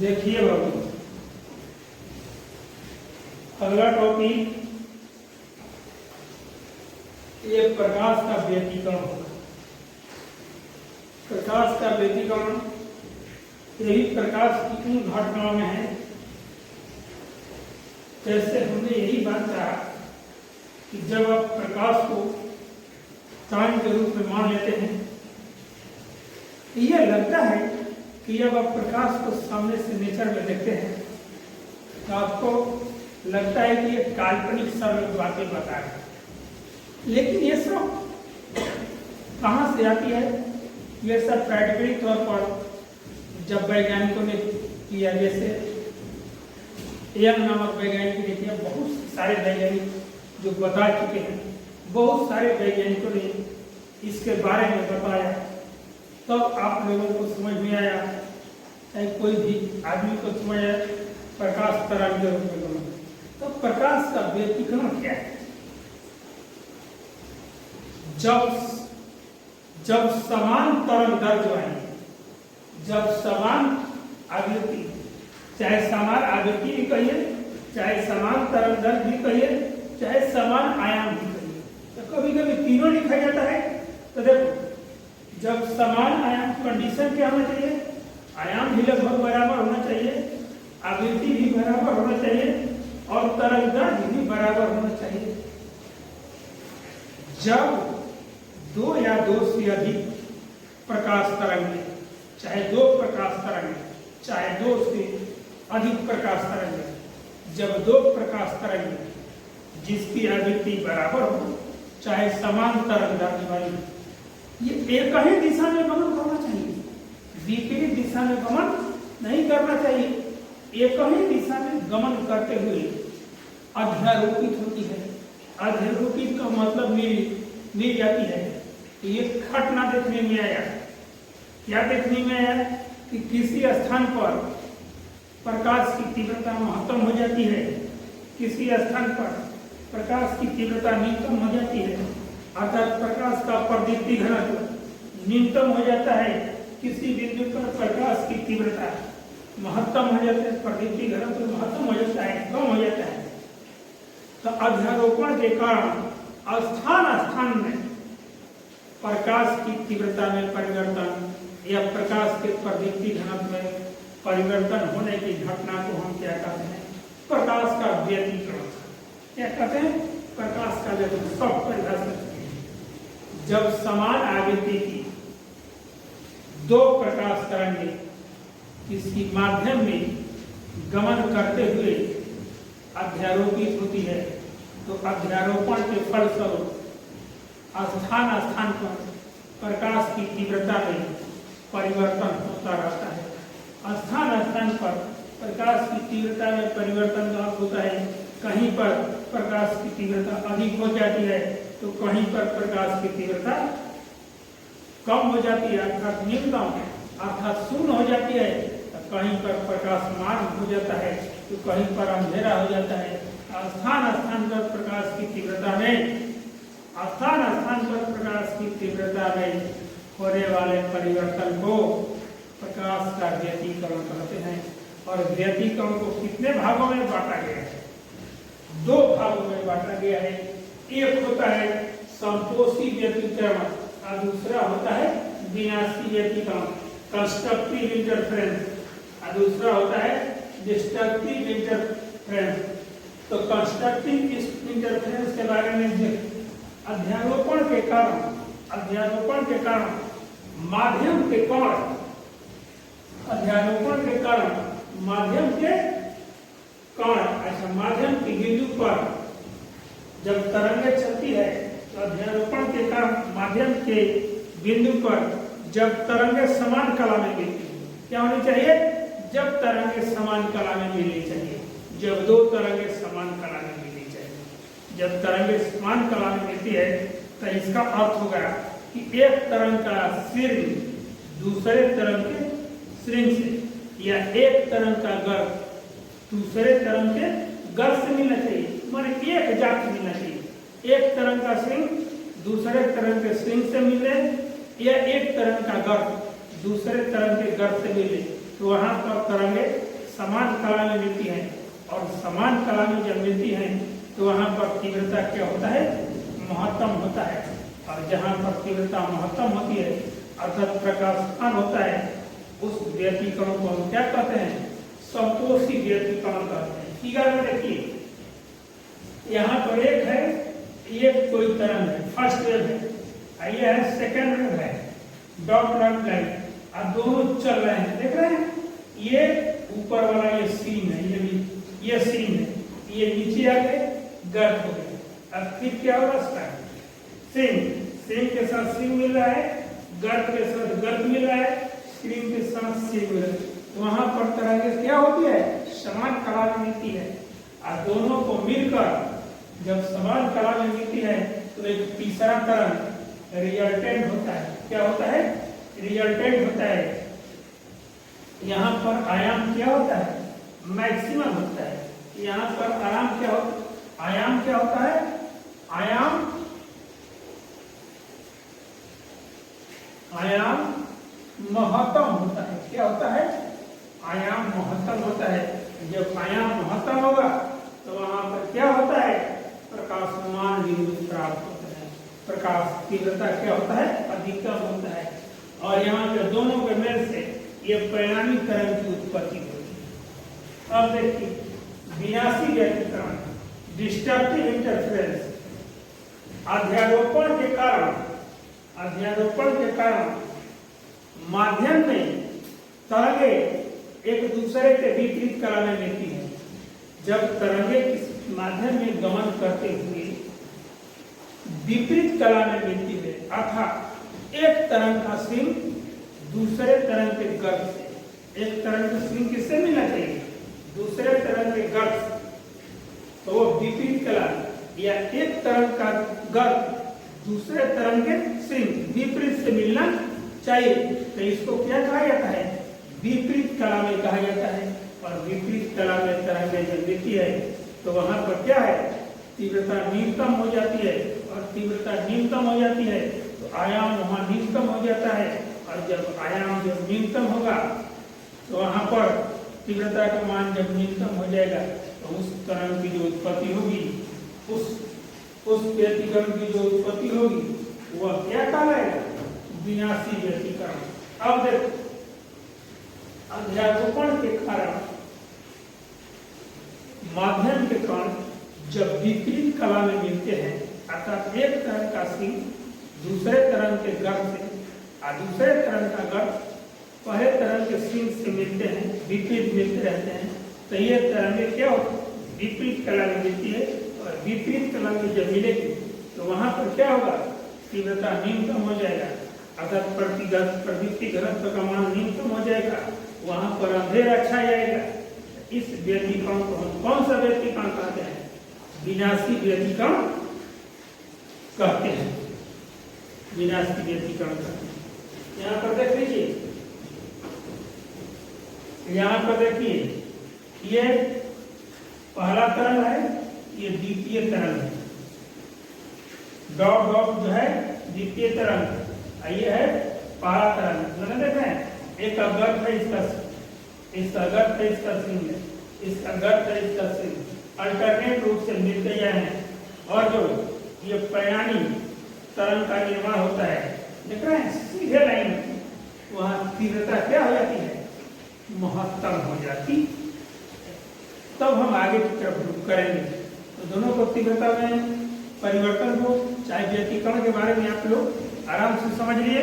देखिए बाबू, अगला टॉपिक ये प्रकाश का व्यतिकरण होगा। प्रकाश का व्यतिकरण यही प्रकाश की उन घटनाओं में है, जैसे हमने यही बात कहा कि जब आप प्रकाश को तरंग के रूप में मान लेते हैं, यह लगता है कि जब आप प्रकाश को सामने से नेचर में देखते हैं तो आपको लगता है कि ये काल्पनिक सब बातें बता रहे हैं, लेकिन ये सब कहाँ से आती है? ये सब प्रैक्टिकली तौर पर जब वैज्ञानिकों ने किया, जैसे यंग नामक वैज्ञानिक ने किया, बहुत सारे वैज्ञानिक जो बता चुके हैं, बहुत सारे वैज्ञानिकों ने इसके बारे में बताया, तब तो आप लोगों को समझ में आया, चाहे कोई भी आदमी को समझ आया प्रकाश तरंग के रूप में। तो प्रकाश का व्यतिकरण क्या है? जब समान तरंग दैर्ध्य आएंगे, जब समान आवृत्ति, चाहे समान आवृत्ति भी कहिए, चाहे समान तरंग दैर्ध्य भी कहिए, चाहे समान आयाम भी कहिए, तो कभी कभी तीनों लिखा जाता है। तो देखो, जब समान आयाम कंडीशन क्या होना चाहिए? आयाम भी लगभग बराबर होना चाहिए, आवृत्ति भी बराबर होना चाहिए और तरंग दैर्ध्य भी बराबर होना चाहिए। जब दो या दो से अधिक प्रकाश तरंग, चाहे दो प्रकाश तरंग, चाहे दो से अधिक प्रकाश तरंग, जब दो प्रकाश तरंग जिसकी आवृत्ति बराबर हो, चाहे समान तरंग दैर्ध्य वाली, ये एक ही दिशा में गमन करना चाहिए, विपरीत दिशा में गमन नहीं करना चाहिए। एक ही दिशा में गमन करते हुए अध्यारोपित होती है। अध्यारोपित का मतलब मिल जाती है। ये घटना देखने में आया, क्या देखने में आया कि किसी स्थान पर प्रकाश की तीव्रता महत्तम हो जाती है, किसी स्थान पर प्रकाश की तीव्रता न्यूनतम हो जाती है, अर्थात प्रकाश का प्रदीप्ति घनत्व न्यूनतम हो जाता है। किसी बिंदु पर प्रकाश की तीव्रता महत्तम हो जाता है, प्रदीप्ति घनत्व महत्तम हो जाता है, कम हो जाता है। तो अध्यारोपण के कारण स्थान स्थान में प्रकाश की तीव्रता में परिवर्तन या प्रकाश के प्रदीप्ति घनत्व में परिवर्तन होने की घटना को हम क्या कहते हैं? प्रकाश का व्यतिकरण। क्या कहते हैं? प्रकाश का व्यतिकरण। सब परिभाषित। जब समान आवृत्ति की दो प्रकाश तरंगे किसी माध्यम में गमन करते हुए अध्यारोपित होती है, तो अध्यारोपण के फलस्वरूप स्थान स्थान पर प्रकाश की तीव्रता में परिवर्तन होता रहता है। स्थान स्थान पर प्रकाश की तीव्रता में परिवर्तन होता है। कहीं पर प्रकाश की तीव्रता अधिक हो जाती है, तो कहीं पर प्रकाश की तीव्रता कम हो जाती है, अर्थात न्यूनतम, अर्थात शून्य हो जाती है। कहीं पर प्रकाशमान हो जाता है, तो कहीं पर अंधेरा हो जाता है। स्थान स्थान पर प्रकाश की तीव्रता में, स्थान स्थान पर प्रकाश की तीव्रता में होने वाले परिवर्तन को प्रकाश का व्यतिकरण कहते हैं। और व्यतिकरण को कितने भागों में बांटा गया है? दो भागों में बांटा गया है। एक होता है संपोषी व्यतिकरण और दूसरा होता है विनाशी व्यतिकरण, कंस्ट्रक्टिव इंटरफेरेंस, और दूसरा होता है डिस्ट्रक्टिव इंटरफेरेंस। तो कंस्ट्रक्टिव इंटरफेरेंस के बारे में अध्यारोपण के कारण माध्यम के कण, अध्यारोपण के कारण माध्यम के कण, अच्छा, माध्यम के बिंदु पर जब तरंगे चलती है, तो अध्यारोपण के कारण माध्यम के बिंदु पर जब तरंगे समान कला में मिलती है, क्या होनी चाहिए? जब तरंगे समान कला में मिलनी चाहिए, जब दो तरंगे समान कला में मिलनी चाहिए। जब तरंगे समान कला में मिलती है, तो इसका अर्थ होगा कि एक तरंग का श्रृंग दूसरे तरंग के श्रृंग से, या एक तरंग का गर्भ दूसरे तरंग के गर्भ से मिलना चाहिए, माने एक जात मिलना चाहिए। एक तरंग का श्रृंग दूसरे तरंग के श्रृंग से मिले, या एक तरंग का गर्भ दूसरे तरंग के गर्भ से मिले, तो वहां पर तरंगे समान कला में मिलती हैं और समान कला में जब मिलती हैं तो वहाँ पर तीव्रता क्या होता है, महत्तम होता है। और जहाँ पर तीव्रता महत्तम होती है अर्थात प्रकाशमान होता है उस व्यतिकरण को हम क्या कहते हैं, समकोषी व्यतिकरण कहते हैं। फिगर में देखिए यहाँ पर एक है, एक कोई तरंग है, फर्स्ट वेव है, ये है सेकंड वेव है, डॉट लाइन, अब दोनों चल रहे हैं, देख रहे हैं, ये ऊपर वाला ये सीन है, ये भी ये सीन है, ये नीचे आके गर्त हो गया। अब फिर क्या होगा इसका, सीन के साथ सीन मिल रहा है, गर्त के साथ गर्त मिल रहा है, स्क्रीन के साथ सीन मिल रहा है, तो वहां पर तरंगें क्या होती है, समान कला में मिलती है। और दोनों को मिलकर जब समान कला में मिलती है तो एक तीसरा तरंग रिजल्टेंट होता है। क्या होता है, रिजल्टेंट होता है। यहाँ पर आयाम क्या होता है, मैक्सिमम होता है। यहाँ पर आयाम क्या होता, आयाम क्या होता है, आयाम महत्तम होता है। क्या होता है, आयाम महत्तम होता है। जब आयाम महत्तम होगा तो वहां पर क्या होता है, प्रकाशमान बिंदु प्राप्त होता है, प्रकाश तीव्रता क्या होता है, अधिकतम होता है। और यहाँ पे दोनों के मेल से ये परिणामी तरंग की उत्पत्ति होती है। अब देखिए विनाशी व्यतिकरण, डिस्ट्रक्टिव इंटरफेरेंस, अध्यारोपण के कारण माध्यम में तरंगे एक दूसरे के विपरीत कला में मिलती है। जब तरंगे किसी माध्यम में गमन करते हुए विपरीत कला में मिलती है अर्थात एक तरंग का स्विंग दूसरे तरंग के गर्त से, एक तरंग का स्विंग किससे मिलना चाहिए, दूसरे तरंग के गर्त से, तो वो विपरीत कला, या एक तरंग का गर्त दूसरे तरंग के स्विंग विपरीत से मिलना चाहिए, तो इसको क्या कहा जाता है, विपरीत कला में कहा जाता है। और विपरीत कला में तरंगें जब मिलती है तो वहां पर क्या है, तीव्रता न्यूनतम हो जाती है, और तीव्रता न्यूनतम हो जाती है तो आयाम वहां न्यूनतम हो जाता है। और जब आयाम जब न्यूनतम होगा तो वहां पर तीव्रता का मान जब न्यूनतम हो जाएगा तो उस तरंग की जो उत्पत्ति होगी, उस व्यतिकरण की जो उत्पत्ति होगी वह क्या कहलाएगा, विनाशी व्यतिकरण। अब देखो अध्यारोपण के कारण माध्यम के कण जब विपरीत कला में मिलते हैं अर्थात एक तरंग का स्विंग दूसरे तरंग के गर्त से और दूसरे तरंग का गर्त पहले तरंग के स्विंग से मिलते हैं, विपरीत मिलते रहते हैं, तो ये तरंगें क्या होती है, विपरीत कला में मिलती है। और विपरीत कला में जब मिलेगी तो वहां पर क्या होगा, तीव्रता न्यूनतम हो जाएगा अर्थात प्रवृत्ति घनत्व का मान न्यूनतम हो जाएगा, वहां पर अंधेरा छा जाएगा। इस व्यतिकरण को हम कौन सा व्यतिकरण कहते हैं, विनाशी व्यतिकरण कहते हैं, विनाशी व्यतिकरण कहते हैं। यहाँ पर देख लीजिए, यहाँ पर देखिए ये पहला तरंग है, ये द्वितीय तरंग है, डॉट डॉट जो है द्वितीय तरंग, ये है पहला तरंग। मैंने देखा है एक गर्त है, इसका गर्त है, इसका सिंह है, इसका गर्त है, इसका सिंह अल्टरनेट रूप से मिलते जाए और जो ये परिणामी तरंग का निर्माण होता है, देख रहे हैं सीधे लाइन में, वहां तीव्रता क्या हो जाती है, महत्तम हो जाती। तब हम आगे की तरफ करेंगे। तो दोनों को तीव्रता में परिवर्तन को चाहे व्यतिकरण के बारे में आप लोग आराम से समझ लिए।